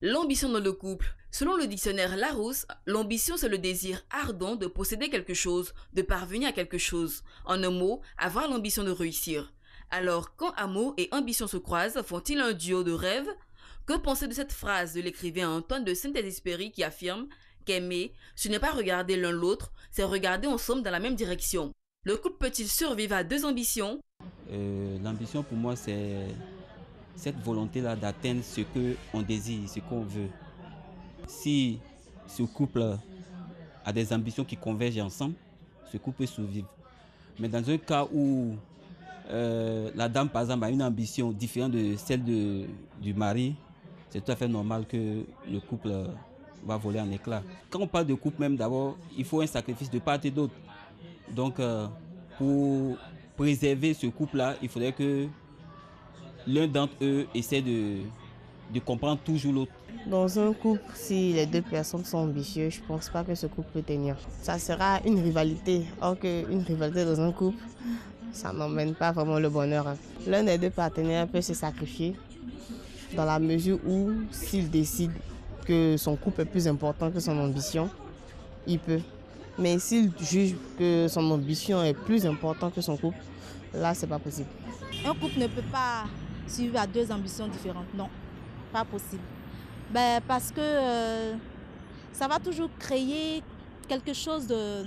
L'ambition dans le couple. Selon le dictionnaire Larousse, l'ambition c'est le désir ardent de posséder quelque chose, de parvenir à quelque chose. En un mot, avoir l'ambition de réussir. Alors, quand amour et ambition se croisent, font-ils un duo de rêve? Que penser de cette phrase de l'écrivain Antoine de Saint-Exupéry qui affirme qu'aimer, ce n'est pas regarder l'un l'autre, c'est regarder ensemble dans la même direction. Le couple peut-il survivre à deux ambitions? L'ambition pour moi c'est cette volonté-là d'atteindre ce qu'on désire, ce qu'on veut. Si ce couple a des ambitions qui convergent ensemble, ce couple peut survivre. Mais dans un cas où la dame, par exemple, a une ambition différente de celle du mari, c'est tout à fait normal que le couple va voler en éclats. Quand on parle de couple même, d'abord, il faut un sacrifice de part et d'autre. Donc, pour préserver ce couple-là, il faudrait que l'un d'entre eux essaie de comprendre toujours l'autre. Dans un couple, si les deux personnes sont ambitieuses, je ne pense pas que ce couple peut tenir. Ça sera une rivalité. Or qu'une rivalité dans un couple, ça n'emmène pas vraiment le bonheur. L'un des deux partenaires peut se sacrifier dans la mesure où s'il décide que son couple est plus important que son ambition, il peut. Mais s'il juge que son ambition est plus importante que son couple, là, c'est pas possible. Un couple ne peut pas suivre à deux ambitions différentes. Non, pas possible. Parce que ça va toujours créer quelque chose de...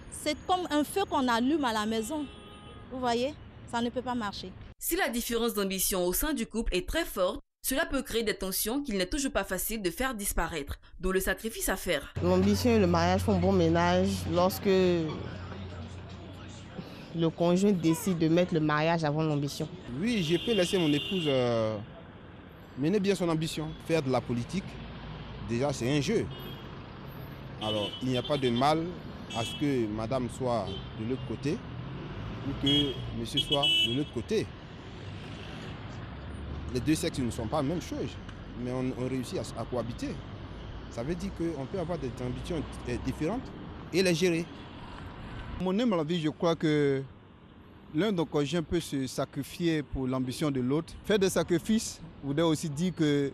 C'est comme un feu qu'on allume à la maison. Vous voyez, ça ne peut pas marcher. Si la différence d'ambition au sein du couple est très forte, cela peut créer des tensions qu'il n'est toujours pas facile de faire disparaître, d'où le sacrifice à faire. L'ambition et le mariage font bon ménage lorsque le conjoint décide de mettre le mariage avant l'ambition. Oui, je peux laisser mon épouse mener bien son ambition, faire de la politique. Déjà, c'est un jeu. Alors, il n'y a pas de mal à ce que madame soit de l'autre côté ou que monsieur soit de l'autre côté. Les deux sexes ne sont pas la même chose, mais on réussit à cohabiter. Ça veut dire qu'on peut avoir des ambitions différentes et les gérer. Mon humble avis, je crois que l'un de nos conjoints peut se sacrifier pour l'ambition de l'autre. Faire des sacrifices voudrait aussi dire que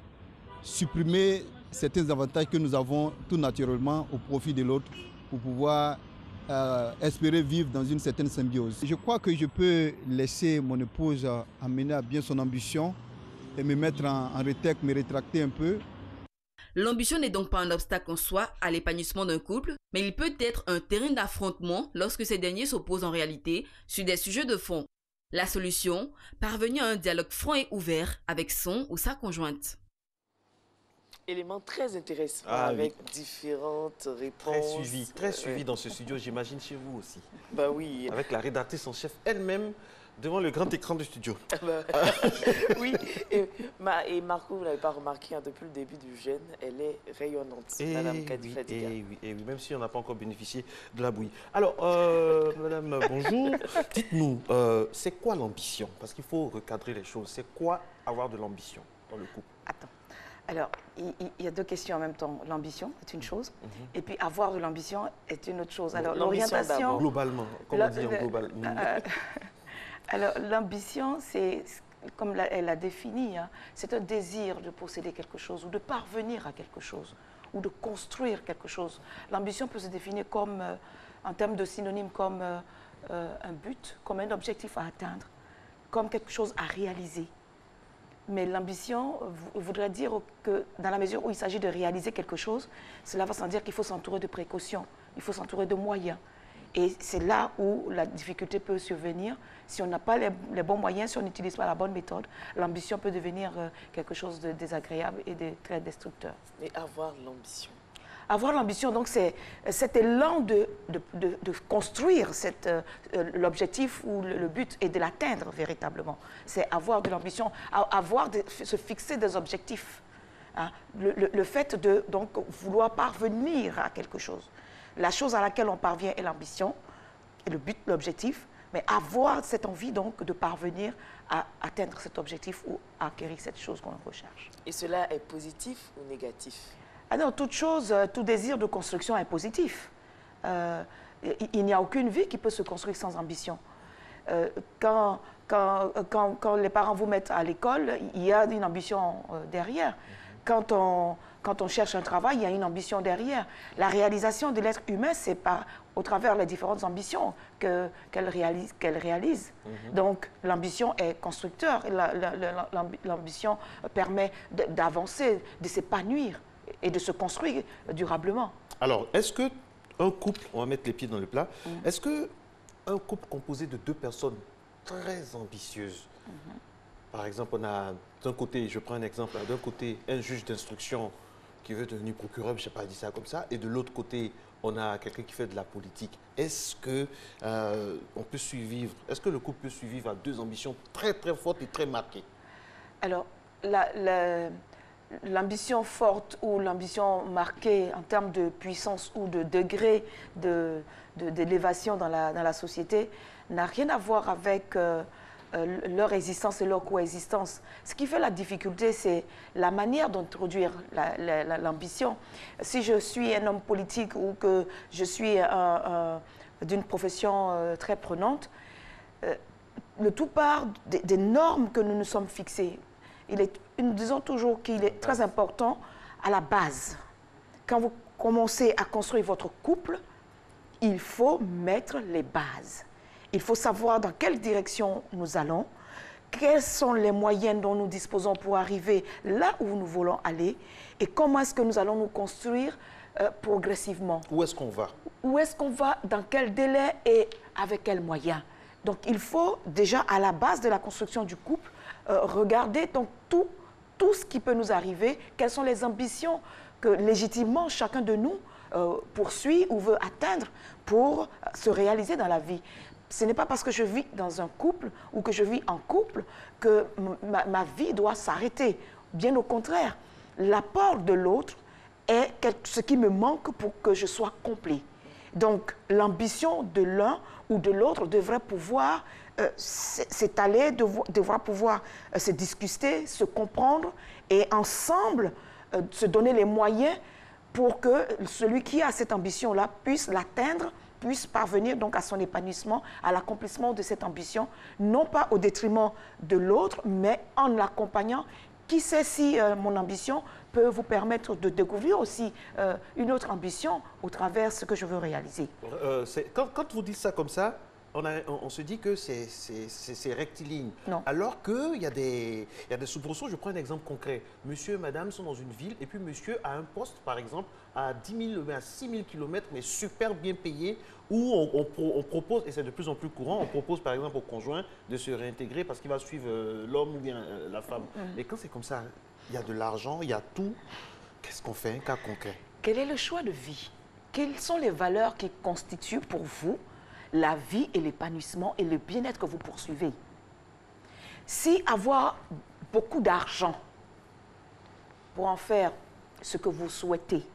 supprimer certains avantages que nous avons tout naturellement au profit de l'autre pour pouvoir espérer vivre dans une certaine symbiose. Je crois que je peux laisser mon épouse amener à bien son ambition et me mettre en retrait, me rétracter un peu. L'ambition n'est donc pas un obstacle en soi à l'épanouissement d'un couple, mais il peut être un terrain d'affrontement lorsque ces derniers s'opposent en réalité sur des sujets de fond. La solution, parvenir à un dialogue franc et ouvert avec son ou sa conjointe. Élément très intéressant avec différentes réponses. Très suivi dans ce studio, j'imagine chez vous aussi. Bah oui. Avec la rédactrice en chef elle-même devant le grand écran du studio. Oui, et Marco, vous n'avez pas remarqué, hein, depuis le début du jeûne, elle est rayonnante, Madame Kadi Fadiga. Oui, même si on n'a pas encore bénéficié de la bouillie. Alors, Madame, bonjour. Dites-nous, c'est quoi l'ambition? Parce qu'il faut recadrer les choses. C'est quoi avoir de l'ambition dans le couple? Attends. Alors, il y a deux questions en même temps. L'ambition est une chose, et puis avoir de l'ambition est une autre chose. Alors, l'orientation... Globalement, comme on dit en global. Alors, l'ambition, c'est, comme elle l'a défini, hein, c'est un désir de posséder quelque chose ou de parvenir à quelque chose ou de construire quelque chose. L'ambition peut se définir comme, en termes de synonymes, comme un but, comme un objectif à atteindre, comme quelque chose à réaliser. Mais l'ambition voudrait dire que dans la mesure où il s'agit de réaliser quelque chose, cela va sans dire qu'il faut s'entourer de précautions, il faut s'entourer de moyens. Et c'est là où la difficulté peut survenir. Si on n'a pas les bons moyens, si on n'utilise pas la bonne méthode, l'ambition peut devenir quelque chose de désagréable et de très destructeur. Mais avoir l'ambition. Avoir l'ambition, donc, c'est cet élan de construire l'objectif ou le but et de l'atteindre véritablement. C'est avoir de l'ambition, se fixer des objectifs. Hein. Le fait de donc, vouloir parvenir à quelque chose. La chose à laquelle on parvient est l'ambition, le but, l'objectif, mais avoir cette envie donc de parvenir à atteindre cet objectif ou à acquérir cette chose qu'on recherche. Et cela est positif ou négatif? Ah non, toute chose, tout désir de construction est positif. Il n'y a aucune vie qui peut se construire sans ambition. Quand les parents vous mettent à l'école, il y a une ambition derrière. quand on cherche un travail, il y a une ambition derrière. La réalisation de l'être humain, c'est au travers les différentes ambitions qu'elle réalise. Donc, l'ambition est constructeur. L'ambition permet d'avancer, de s'épanouir et de se construire durablement. Alors, est-ce qu'un couple, on va mettre les pieds dans le plat, est-ce qu'un couple composé de 2 personnes très ambitieuses, par exemple, on a d'un côté, je prends un exemple, d'un côté, un juge d'instruction qui veut devenir procureur, je ne sais pas, dit ça comme ça, et de l'autre côté, on a quelqu'un qui fait de la politique. Est-ce que on peut survivre, est-ce que le couple peut survivre à 2 ambitions très très fortes et très marquées? Alors, l'ambition forte ou l'ambition marquée en termes de puissance ou de degré d'élévation dans la société n'a rien à voir avec leur existence et leur coexistence. Ce qui fait la difficulté, c'est la manière d'introduire l'ambition. Si je suis un homme politique ou que je suis d'une profession très prenante, le tout part des normes que nous nous sommes fixées. Nous disons toujours qu'il est très important à la base. Quand vous commencez à construire votre couple, il faut mettre les bases. Il faut savoir dans quelle direction nous allons, quels sont les moyens dont nous disposons pour arriver là où nous voulons aller et comment est-ce que nous allons nous construire progressivement. Où est-ce qu'on va? Où est-ce qu'on va, dans quel délai et avec quels moyens. Donc il faut déjà à la base de la construction du couple regarder donc tout ce qui peut nous arriver, quelles sont les ambitions que légitimement chacun de nous poursuit ou veut atteindre pour se réaliser dans la vie. Ce n'est pas parce que je vis dans un couple ou que je vis en couple que ma vie doit s'arrêter. Bien au contraire, l'apport de l'autre est ce qui me manque pour que je sois complet. Donc, l'ambition de l'un ou de l'autre devrait pouvoir s'étaler, devra pouvoir se discuter, se comprendre et ensemble se donner les moyens pour que celui qui a cette ambition-là puisse l'atteindre, puisse parvenir donc à son épanouissement, à l'accomplissement de cette ambition, non pas au détriment de l'autre, mais en l'accompagnant. Qui sait si mon ambition peut vous permettre de découvrir aussi une autre ambition au travers de ce que je veux réaliser. Quand vous dites ça comme ça, on se dit que c'est rectiligne. Non. Alors qu'il y a des soubresauts. Je prends un exemple concret. Monsieur et madame sont dans une ville et puis monsieur a un poste, par exemple, à 10 000, à 6 000 km, mais super bien payé, où on propose, et c'est de plus en plus courant, on propose par exemple au conjoint de se réintégrer parce qu'il va suivre l'homme ou bien la femme. Et quand c'est comme ça, il y a de l'argent, il y a tout, qu'est-ce qu'on fait, un cas concret? Quel est le choix de vie? Quelles sont les valeurs qui constituent pour vous la vie et l'épanouissement et le bien-être que vous poursuivez? Si avoir beaucoup d'argent pour en faire ce que vous souhaitez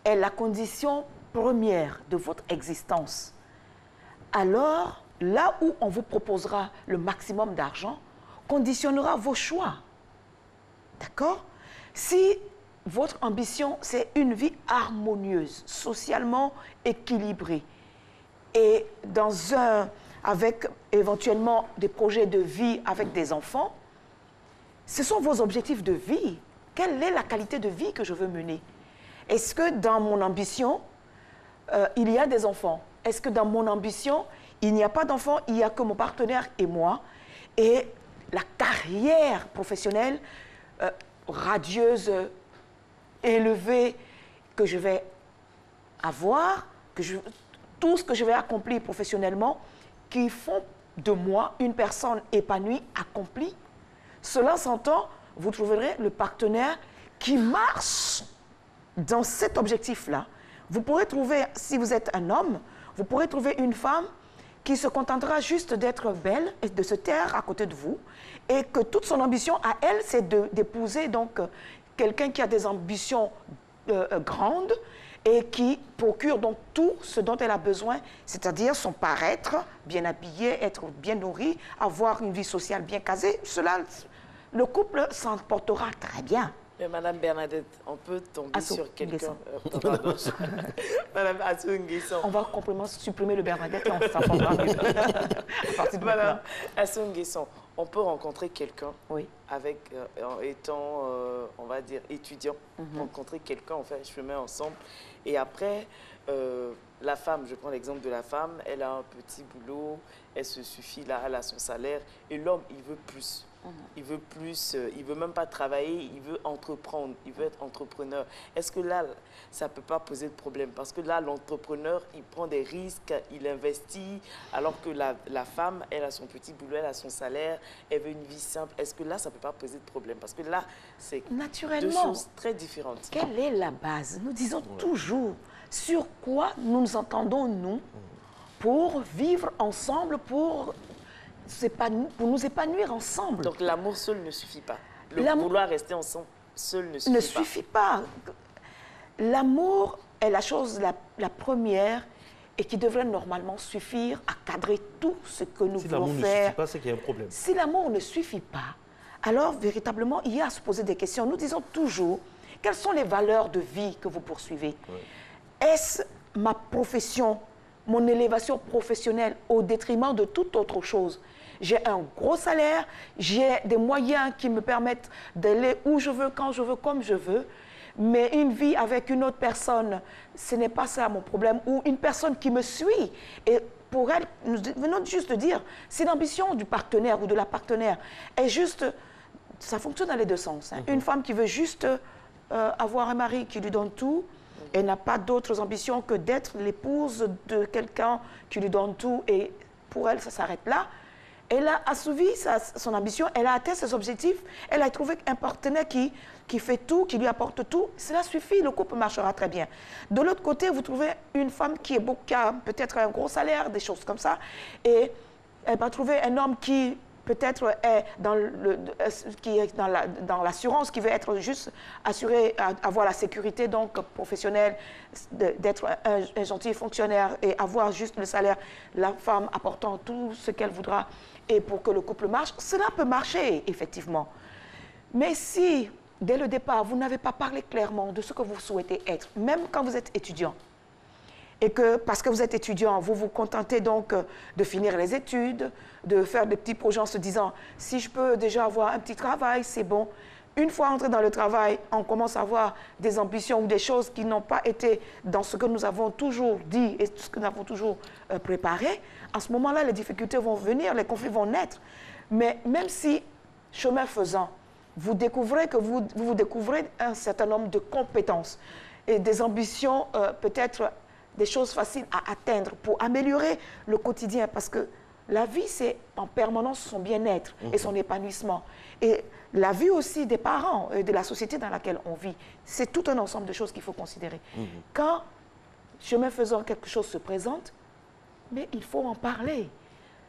est la condition première de votre existence, alors là où on vous proposera le maximum d'argent conditionnera vos choix. D'accord? Si votre ambition, c'est une vie harmonieuse, socialement équilibrée, et avec éventuellement des projets de vie avec des enfants, ce sont vos objectifs de vie. Quelle est la qualité de vie que je veux mener? Est-ce que dans mon ambition, il y a des enfants? Est-ce que dans mon ambition, il n'y a pas d'enfants, il n'y a que mon partenaire et moi? Et la carrière professionnelle radieuse, élevée que je vais avoir, tout ce que je vais accomplir professionnellement, qui font de moi une personne épanouie, accomplie. Cela s'entend, vous trouverez le partenaire qui marche dans cet objectif-là. Vous pourrez trouver, si vous êtes un homme, vous pourrez trouver une femme qui se contentera juste d'être belle et de se taire à côté de vous, et que toute son ambition à elle, c'est d'épouser donc quelqu'un qui a des ambitions grandes et qui procure donc tout ce dont elle a besoin, c'est-à-dire son paraître, bien habillé, être bien nourri, avoir une vie sociale bien casée. Cela, le couple s'en portera très bien. Mais Madame Bernadette, on peut tomber sur quelqu'un. Madame Assou Nguesson. On va complètement supprimer le Bernadette et on s'en portera mieux. Madame Assou Nguesson, on peut rencontrer quelqu'un Oui. avec, en étant, on va dire, étudiant, rencontrer quelqu'un, on fait un chemin ensemble. Et après, la femme, je prends l'exemple de la femme, elle a un petit boulot, elle se suffit là, elle a son salaire. Et l'homme, il veut plus. Il veut plus, il veut même pas travailler, il veut entreprendre, il veut être entrepreneur. Est-ce que là, ça ne peut pas poser de problème? Parce que là, l'entrepreneur, il prend des risques, il investit, alors que la femme, elle a son petit boulot, elle a son salaire, elle veut une vie simple. Est-ce que là, ça ne peut pas poser de problème? Parce que là, c'est deux choses très différentes. Quelle est la base? Nous disons toujours sur quoi nous nous entendons, nous, pour vivre ensemble, pour nous épanouir ensemble. Donc l'amour seul ne suffit pas. Vouloir rester ensemble seul ne suffit pas. L'amour est la chose la première et qui devrait normalement suffire à cadrer tout ce que nous voulons faire. Si l'amour ne suffit pas, c'est qu'il y a un problème. Si l'amour ne suffit pas, alors véritablement, il y a à se poser des questions. Nous disons toujours, quelles sont les valeurs de vie que vous poursuivez? Est-ce ma profession, mon élévation professionnelle au détriment de toute autre chose? J'ai un gros salaire, j'ai des moyens qui me permettent d'aller où je veux, quand je veux, comme je veux. Mais une vie avec une autre personne, ce n'est pas ça mon problème. Ou une personne qui me suit. Et pour elle, nous venons juste de dire, si l'ambition du partenaire ou de la partenaire est juste... Ça fonctionne dans les deux sens. Une femme qui veut juste avoir un mari qui lui donne tout, elle n'a pas d'autres ambitions que d'être l'épouse de quelqu'un qui lui donne tout. Et pour elle, ça s'arrête là. Elle a assouvi son ambition, elle a atteint ses objectifs, elle a trouvé un partenaire qui fait tout, qui lui apporte tout. Cela suffit, le couple marchera très bien. De l'autre côté, vous trouvez une femme qui a peut-être un gros salaire, des choses comme ça, et elle va trouver un homme qui peut-être est dans l'assurance, qui veut être juste assuré, avoir la sécurité donc professionnelle, d'être un gentil fonctionnaire et avoir juste le salaire, la femme apportant tout ce qu'elle voudra et pour que le couple marche, cela peut marcher effectivement. Mais si, dès le départ, vous n'avez pas parlé clairement de ce que vous souhaitez être, même quand vous êtes étudiant, et que parce que vous êtes étudiant, vous vous contentez donc de finir les études, de faire des petits projets en se disant « si je peux déjà avoir un petit travail, c'est bon ». Une fois entré dans le travail, on commence à avoir des ambitions ou des choses qui n'ont pas été dans ce que nous avons toujours dit et ce que nous avons toujours préparé. À ce moment-là, les difficultés vont venir, les conflits vont naître. Mais même si, chemin faisant, vous découvrez que vous découvrez un certain nombre de compétences et des ambitions peut-être des choses faciles à atteindre pour améliorer le quotidien. Parce que la vie, c'est en permanence son bien-être et son épanouissement. Et la vie aussi des parents et de la société dans laquelle on vit, c'est tout un ensemble de choses qu'il faut considérer. Quand, chemin faisant, quelque chose se présente, mais il faut en parler.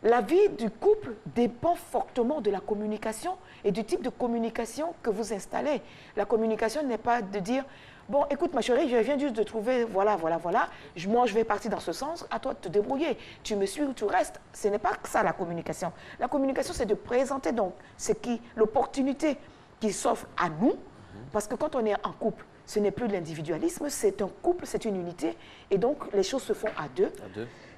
La vie du couple dépend fortement de la communication et du type de communication que vous installez. La communication n'est pas de dire « Bon, écoute ma chérie, je viens juste de trouver, voilà. Moi, je vais partir dans ce sens, à toi de te débrouiller. Tu me suis ou tu restes. » Ce n'est pas ça la communication. La communication, c'est de présenter donc l'opportunité qui s'offre à nous. Parce que quand on est en couple, ce n'est plus de l'individualisme, c'est un couple, c'est une unité. Et donc, les choses se font à deux.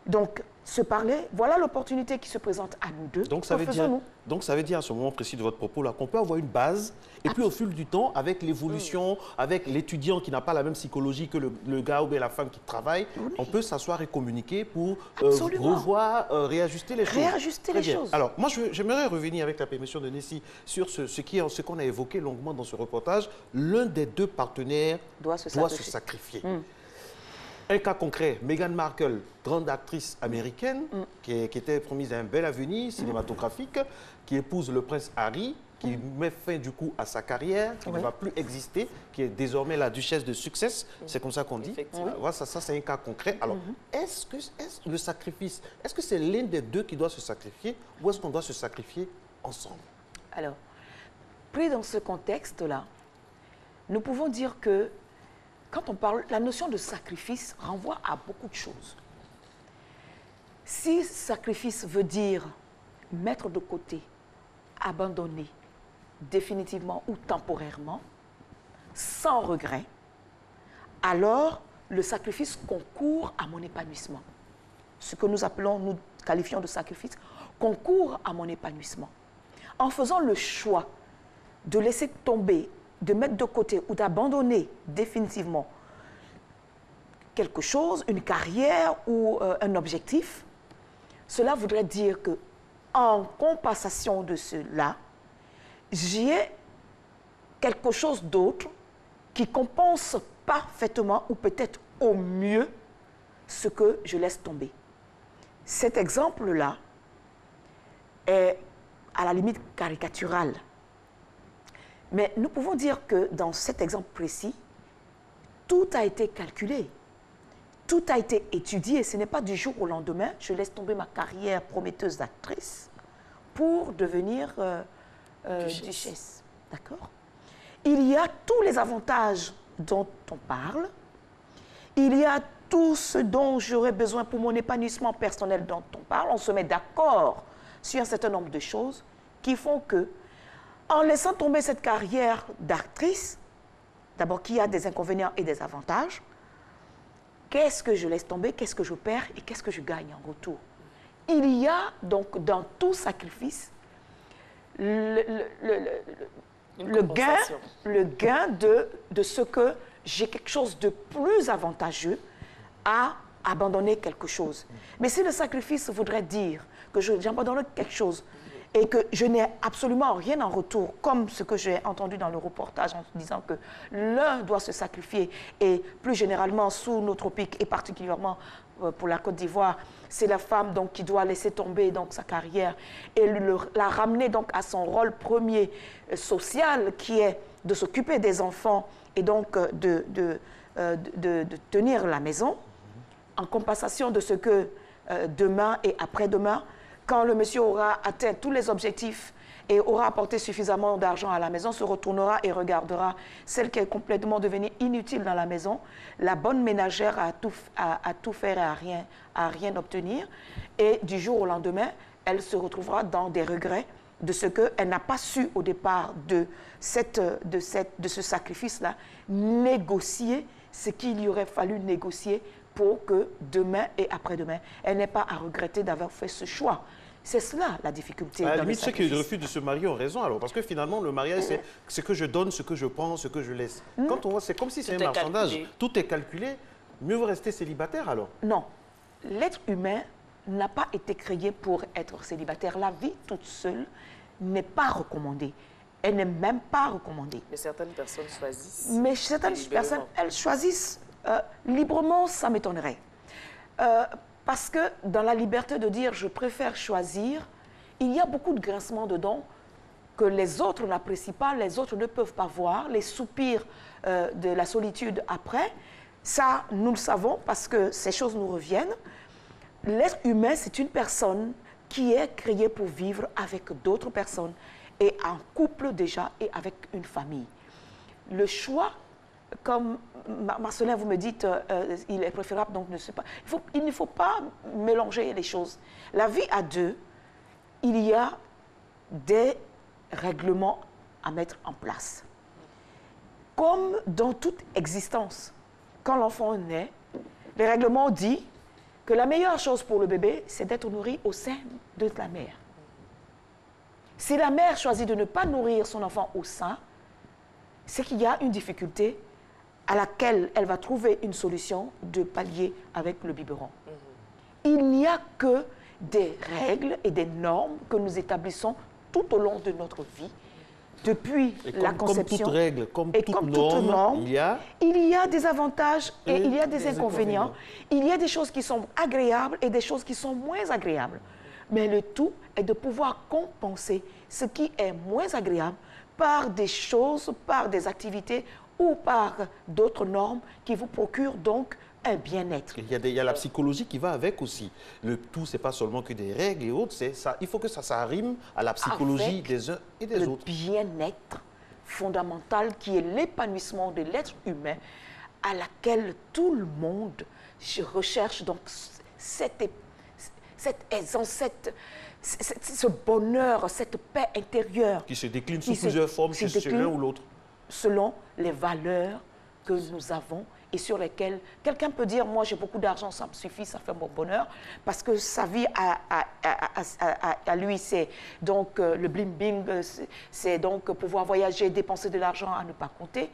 Donc, se parler, voilà l'opportunité qui se présente à nous deux. Donc ça veut dire à ce moment précis de votre propos là qu'on peut avoir une base et puis au fil du temps, avec l'évolution, avec l'étudiant qui n'a pas la même psychologie que le gars ou bien la femme qui travaille, on peut s'asseoir et communiquer pour revoir, réajuster les choses. Réajuster les choses. Alors moi j'aimerais revenir avec la permission de Nessie sur ce qu'on a évoqué longuement dans ce reportage. L'un des deux partenaires doit se sacrifier. Un cas concret, Meghan Markle, grande actrice américaine, qui était promise à un bel avenir cinématographique, qui épouse le prince Harry, qui met fin du coup à sa carrière, qui ne va plus exister, qui est désormais la duchesse de Sussex, c'est comme ça qu'on dit. Voilà, ça c'est un cas concret. Alors, est-ce que le sacrifice, est-ce que c'est l'un des deux qui doit se sacrifier ou est-ce qu'on doit se sacrifier ensemble? Alors, pris dans ce contexte-là, nous pouvons dire que quand on parle, la notion de sacrifice renvoie à beaucoup de choses. Si sacrifice veut dire mettre de côté, abandonner définitivement ou temporairement, sans regret, alors le sacrifice concourt à mon épanouissement. Ce que nous qualifions de sacrifice, concourt à mon épanouissement. en faisant le choix de laisser tomber, de mettre de côté ou d'abandonner définitivement quelque chose, une carrière ou un objectif, cela voudrait dire que en compensation de cela, j'ai quelque chose d'autre qui compense parfaitement ou peut-être au mieux ce que je laisse tomber. Cet exemple-là est à la limite caricatural. Mais nous pouvons dire que dans cet exemple précis, tout a été calculé, tout a été étudié. Ce n'est pas du jour au lendemain, je laisse tomber ma carrière prometteuse d'actrice pour devenir duchesse. D'accord? Il y a tous les avantages dont on parle. Il y a tout ce dont j'aurais besoin pour mon épanouissement personnel dont on parle. On se met d'accord sur un certain nombre de choses qui font que, en laissant tomber cette carrière d'actrice, d'abord qui a des inconvénients et des avantages, qu'est-ce que je laisse tomber, qu'est-ce que je perds et qu'est-ce que je gagne en retour? Il y a donc dans tout sacrifice le gain de ce que j'ai quelque chose de plus avantageux à abandonner quelque chose. Mais si le sacrifice voudrait dire que j'abandonne quelque chose et que je n'ai absolument rien en retour, comme ce que j'ai entendu dans le reportage en disant que l'un doit se sacrifier et plus généralement sous nos tropiques et particulièrement pour la Côte d'Ivoire, c'est la femme donc, qui doit laisser tomber donc, sa carrière et la ramener donc, à son rôle premier social qui est de s'occuper des enfants et donc de tenir la maison en compensation de ce que demain et après-demain, quand le monsieur aura atteint tous les objectifs et aura apporté suffisamment d'argent à la maison, se retournera et regardera celle qui est complètement devenue inutile dans la maison, la bonne ménagère à tout faire et à rien obtenir. Et du jour au lendemain, elle se retrouvera dans des regrets de ce qu'elle n'a pas su au départ de ce sacrifice-là négocier ce qu'il y aurait fallu négocier pour que demain et après-demain, elle n'ait pas à regretter d'avoir fait ce choix. C'est cela la difficulté. À la limite, ceux qui refusent de se marier ont raison alors, parce que finalement, le mariage, c'est ce que je donne, ce que je prends, ce que je laisse. Quand on voit, c'est comme si c'est un marchandage. Tout est calculé. Mieux vaut rester célibataire alors? Non. L'être humain n'a pas été créé pour être célibataire. La vie toute seule n'est pas recommandée. Elle n'est même pas recommandée. Mais certaines personnes choisissent. Mais certaines personnes, elles choisissent librement, ça m'étonnerait. Parce que dans la liberté de dire « je préfère choisir », il y a beaucoup de grincements dedans que les autres n'apprécient pas, les autres ne peuvent pas voir, les soupirs de la solitude après. Ça, nous le savons parce que ces choses nous reviennent. L'être humain, c'est une personne qui est créée pour vivre avec d'autres personnes et en couple déjà et avec une famille. Le choix, comme Marcelin, vous me dites, il est préférable, donc ne sais pas. Il ne faut pas mélanger les choses. La vie à deux, il y a des règlements à mettre en place. Comme dans toute existence, quand l'enfant naît, les règlements disent que la meilleure chose pour le bébé, c'est d'être nourri au sein de la mère. Si la mère choisit de ne pas nourrir son enfant au sein, c'est qu'il y a une difficulté à laquelle elle va trouver une solution de pallier avec le biberon. Il n'y a que des règles et des normes que nous établissons tout au long de notre vie, depuis la conception. Comme toute règle, comme et toute comme norme, il y a des avantages et il y a des inconvénients. Il y a des choses qui sont agréables et des choses qui sont moins agréables. Mais le tout est de pouvoir compenser ce qui est moins agréable par des choses, par des activités ou par d'autres normes qui vous procurent donc un bien-être. Il y a la psychologie qui va avec aussi. Le tout, ce n'est pas seulement que des règles et autres, ça, il faut que ça rime à la psychologie avec des uns et des autres. Le bien-être fondamental qui est l'épanouissement de l'être humain à laquelle tout le monde recherche donc cette aisance, ce bonheur, cette paix intérieure. Qui se décline sous plusieurs formes chez l'un ou l'autre. Selon les valeurs que nous avons et sur lesquels quelqu'un peut dire, moi j'ai beaucoup d'argent, ça me suffit, ça fait mon bonheur, parce que sa vie à lui, c'est donc le bling-bling, c'est donc pouvoir voyager, dépenser de l'argent à ne pas compter.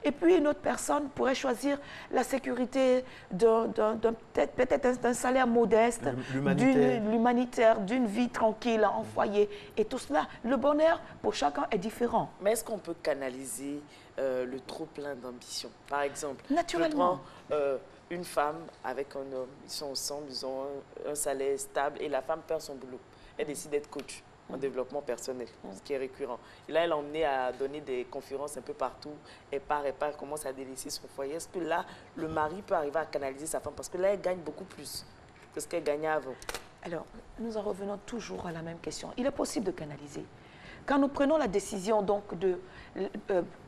Et puis une autre personne pourrait choisir la sécurité peut-être d'un salaire modeste, l'humanitaire, d'une vie tranquille en foyer. Et tout cela, le bonheur pour chacun est différent. Mais est-ce qu'on peut canaliser le trop-plein d'ambition? Par exemple, naturellement, je prends une femme avec un homme, ils sont ensemble, ils ont un salaire stable et la femme perd son boulot. Elle décide d'être coach en développement personnel, ce qui est récurrent. Et là, elle est emmenée à donner des conférences un peu partout. Elle part, elle commence à délaisser son foyer. Est-ce que là, le mari peut arriver à canaliser sa femme? Parce que là, elle gagne beaucoup plus que ce qu'elle gagnait avant. Alors, nous en revenons toujours à la même question. Il est possible de canaliser. Quand nous prenons la décision donc de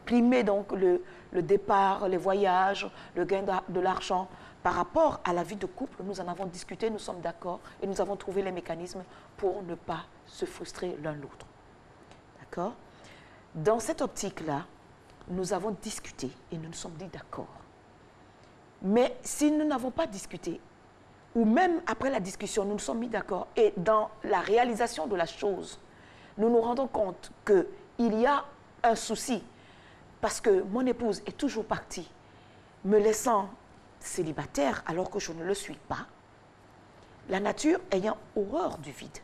primer donc le départ, les voyages, le gain de l'argent, par rapport à la vie de couple, nous en avons discuté, nous sommes d'accord et nous avons trouvé les mécanismes pour ne pas se frustrer l'un l'autre. D'accord? Dans cette optique-là, nous avons discuté et nous nous sommes dit d'accord. Mais si nous n'avons pas discuté, ou même après la discussion, nous nous sommes mis d'accord et dans la réalisation de la chose, nous nous rendons compte qu'il y a un souci parce que mon épouse est toujours partie, me laissant célibataire alors que je ne le suis pas, la nature ayant horreur du vide.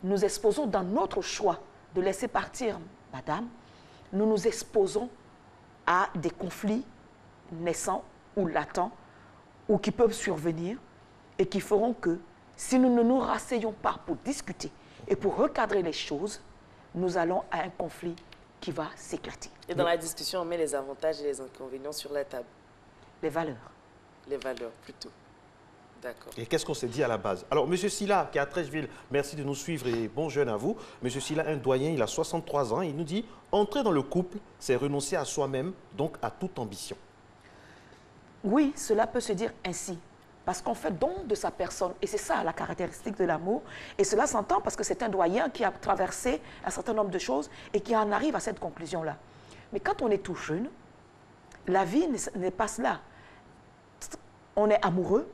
Nous exposons dans notre choix de laisser partir madame, nous nous exposons à des conflits naissants ou latents ou qui peuvent survenir et qui feront que si nous ne nous rasseyons pas pour discuter et pour recadrer les choses, nous allons à un conflit qui va s'éclater. Et dans la discussion, on met les avantages et les inconvénients sur la table. Les valeurs. Les valeurs, plutôt. D'accord. Et qu'est-ce qu'on s'est dit à la base? Alors, M. Silla, qui est à Trècheville, merci de nous suivre et bon jeûne à vous. M. Silla, un doyen, il a 63 ans, il nous dit « Entrer dans le couple, c'est renoncer à soi-même, donc à toute ambition. » Oui, cela peut se dire ainsi. Parce qu'on fait don de sa personne. Et c'est ça la caractéristique de l'amour. Et cela s'entend parce que c'est un doyen qui a traversé un certain nombre de choses et qui en arrive à cette conclusion-là. Mais quand on est tout jeune, la vie n'est pas cela. On est amoureux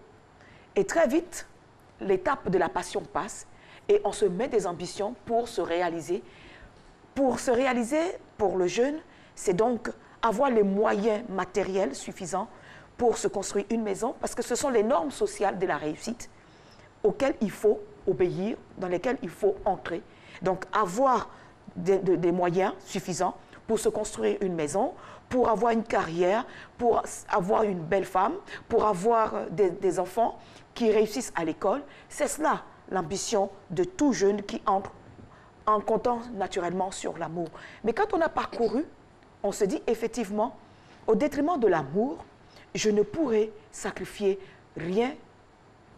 et très vite, l'étape de la passion passe et on se met des ambitions pour se réaliser. Pour se réaliser, pour le jeune, c'est donc avoir les moyens matériels suffisants pour se construire une maison, parce que ce sont les normes sociales de la réussite auxquelles il faut obéir, dans lesquelles il faut entrer. Donc, avoir des moyens suffisants pour se construire une maison, pour avoir une carrière, pour avoir une belle femme, pour avoir des enfants qui réussissent à l'école. C'est cela, l'ambition de tout jeune qui entre en comptant naturellement sur l'amour. Mais quand on a parcouru, on se dit effectivement, au détriment de l'amour, je ne pourrais sacrifier rien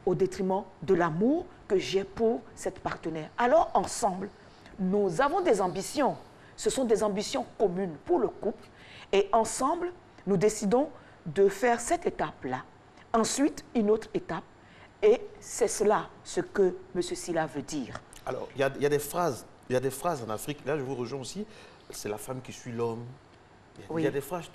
au détriment de l'amour que j'ai pour cette partenaire. Alors, ensemble, nous avons des ambitions. Ce sont des ambitions communes pour le couple. Et ensemble, nous décidons de faire cette étape-là. Ensuite, une autre étape. Et c'est cela ce que M. Silla veut dire. Alors, il y a des phrases en Afrique, là je vous rejoins aussi, c'est la femme qui suit l'homme. Il y a des phrases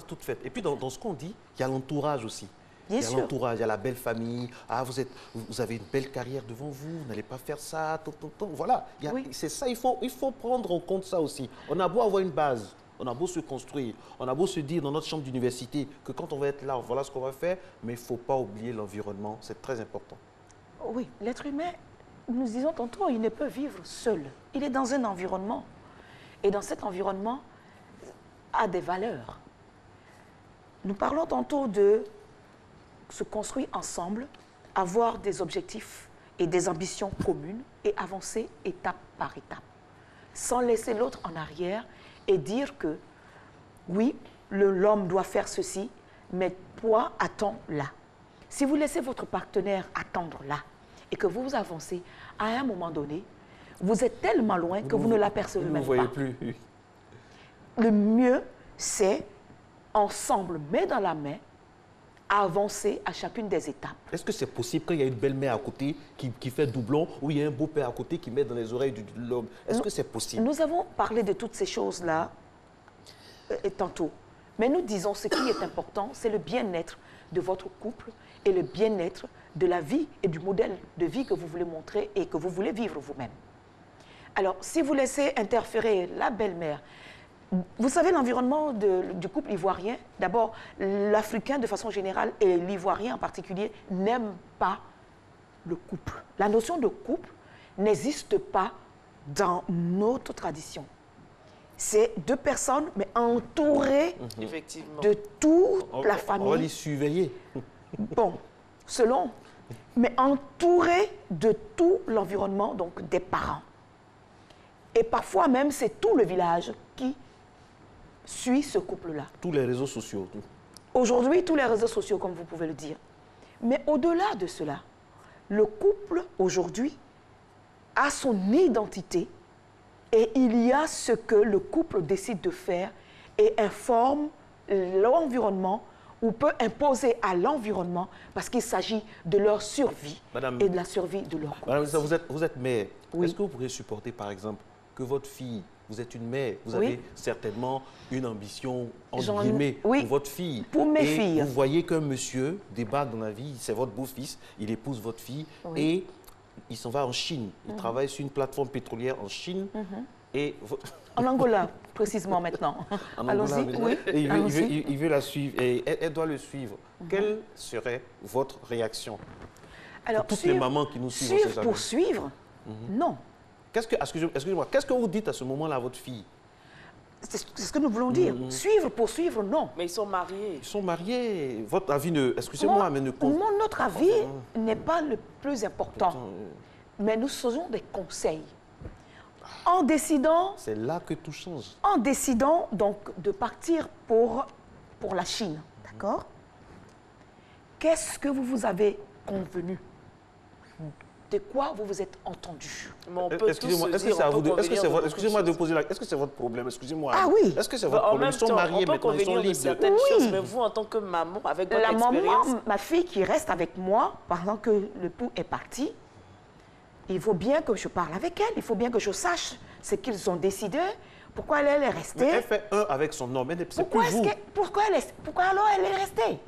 toutes faites. Et puis dans ce qu'on dit, il y a l'entourage aussi. Bien sûr. Il y a l'entourage, il y a la belle famille. Ah, vous avez une belle carrière devant vous, vous n'allez pas faire ça, voilà. C'est ça, il faut prendre en compte ça aussi. On a beau avoir une base, on a beau se construire, on a beau se dire dans notre chambre d'université que quand on va être là, voilà ce qu'on va faire, mais il ne faut pas oublier l'environnement, c'est très important. Oui, l'être humain, nous disons tantôt, il ne peut vivre seul. Il est dans un environnement. Et dans cet environnement, a des valeurs. Nous parlons tantôt de se construire ensemble, avoir des objectifs et des ambitions communes et avancer étape par étape, sans laisser l'autre en arrière et dire que oui, l'homme doit faire ceci, mais toi, attends là. Si vous laissez votre partenaire attendre là et que vous avancez, à un moment donné, vous êtes tellement loin que vous ne l'apercevez même pas. Vous ne voyez plus. Le mieux, c'est ensemble, main dans la main, avancer à chacune des étapes. Est-ce que c'est possible quand il y a une belle-mère à côté qui fait doublon ou il y a un beau-père à côté qui met dans les oreilles de l'homme? Est-ce que c'est possible? Nous avons parlé de toutes ces choses-là tantôt. Mais nous disons ce qui est important, c'est le bien-être de votre couple et le bien-être de la vie et du modèle de vie que vous voulez montrer et que vous voulez vivre vous-même. Alors, si vous laissez interférer la belle-mère, vous savez, l'environnement du couple ivoirien, d'abord, l'Africain de façon générale et l'Ivoirien en particulier n'aiment pas le couple. La notion de couple n'existe pas dans notre tradition. C'est deux personnes, mais entourées de toute la famille. On va les surveiller. Bon, selon, mais entourées de tout l'environnement, donc des parents. Et parfois même, c'est tout le village qui suit ce couple-là. Tous les réseaux sociaux. Aujourd'hui, tous les réseaux sociaux, comme vous pouvez le dire. Mais au-delà de cela, le couple, aujourd'hui, a son identité et il y a ce que le couple décide de faire et informe l'environnement ou peut imposer à l'environnement parce qu'il s'agit de leur survie et de la survie de leur couple. Madame, vous êtes mère. Oui. Est-ce que vous pourriez supporter, par exemple, que votre fille, vous êtes une mère, vous avez certainement une ambition, entre guillemets, pour votre fille. Pour mes filles. Vous voyez qu'un monsieur débarque dans la vie, c'est votre beau-fils, il épouse votre fille et il s'en va en Chine. Il travaille sur une plateforme pétrolière en Chine. Et en Angola, précisément maintenant. Allons-y. Oui. Il veut la suivre et elle doit le suivre. Quelle serait votre réaction? Alors, pour toutes les mamans qui nous suivent. Suivre pour suivre? Non. Excusez-moi, qu'est-ce que vous dites à ce moment-là à votre fille? C'est ce que nous voulons dire. Suivre pour suivre, non. Mais ils sont mariés. Ils sont mariés. Votre avis ne... Excusez-moi, mais ne compte... Notre avis n'est pas le plus important. Mais nous faisons des conseils. En décidant... C'est là que tout change. En décidant donc de partir pour la Chine, d'accord? Qu'est-ce que vous avez convenu? De quoi vous vous êtes entendu? Excusez-moi, est-ce que c'est à vous de... Excusez-moi de poser la... Est-ce que c'est votre problème? Excusez-moi. Ah oui. Est-ce que c'est votre problème? Ils sont mariés maintenant, ils sont libres. Certaines choses, mais vous, en tant que maman, avec votre expérience... Maman, ma fille qui reste avec moi, pendant que l'époux est parti, il faut bien que je parle avec elle, il faut bien que je sache ce qu'ils ont décidé, pourquoi elle est restée. Mais elle fait un avec son homme, c'est plus vous. Pourquoi alors elle est restée?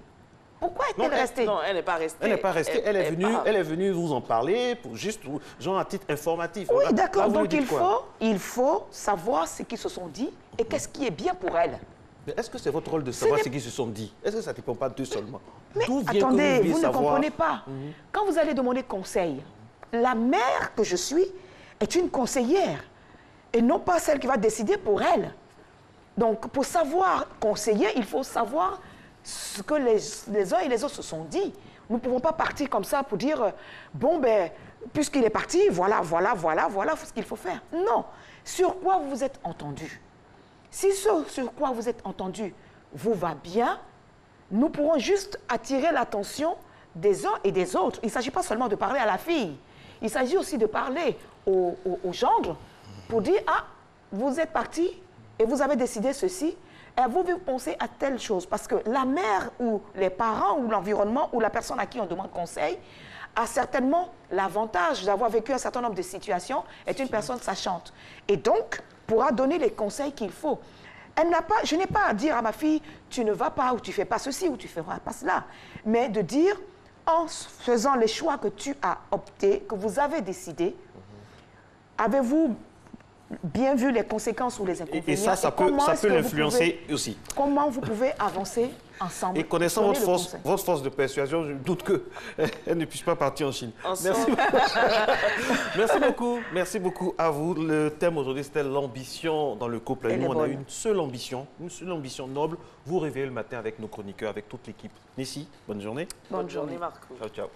Pourquoi est-elle restée? Non, elle n'est pas restée. Elle n'est pas restée, elle est venue vous en parler, pour juste, genre à titre informatif. Oui, d'accord, donc il faut savoir ce qu'ils se sont dit et qu'est-ce qui est bien pour elle. Mais est-ce que c'est votre rôle de savoir ce qu'ils se sont dit? Est-ce que ça ne dépend pas d'eux seulement? Mais attendez, vous ne comprenez pas. Quand vous allez demander conseil, la mère que je suis est une conseillère et non pas celle qui va décider pour elle. Donc, pour savoir conseiller, il faut savoir ce que les uns et les autres se sont dit. Nous ne pouvons pas partir comme ça pour dire, bon, ben, puisqu'il est parti, voilà ce qu'il faut faire. Non. Sur quoi vous vous êtes entendu? Si ce sur quoi vous êtes entendu vous va bien, nous pourrons juste attirer l'attention des uns et des autres. Il ne s'agit pas seulement de parler à la fille. Il s'agit aussi de parler au gendre pour dire, ah, vous êtes parti et vous avez décidé ceci. Et vous pensez à telle chose. Parce que la mère ou les parents ou l'environnement ou la personne à qui on demande conseil a certainement l'avantage d'avoir vécu un certain nombre de situations, est une personne sachante. Et donc, pourra donner les conseils qu'il faut. Je n'ai pas à dire à ma fille, tu ne vas pas ou tu ne fais pas ceci ou tu ne feras pas cela. Mais de dire, en faisant les choix que tu as optés, que vous avez décidé, avez-vous bien vu les conséquences ou les inconvénients? Et ça peut l'influencer aussi. Comment vous pouvez avancer ensemble? Et connaissant votre force de persuasion, je doute qu'elle ne puisse pas partir en Chine. Merci beaucoup à vous. Le thème aujourd'hui, c'était l'ambition dans le couple. Et nous, on a une seule ambition noble, vous réveiller le matin avec nos chroniqueurs, avec toute l'équipe. Nessie, bonne journée. Bonne journée, Marco. Ciao, ciao.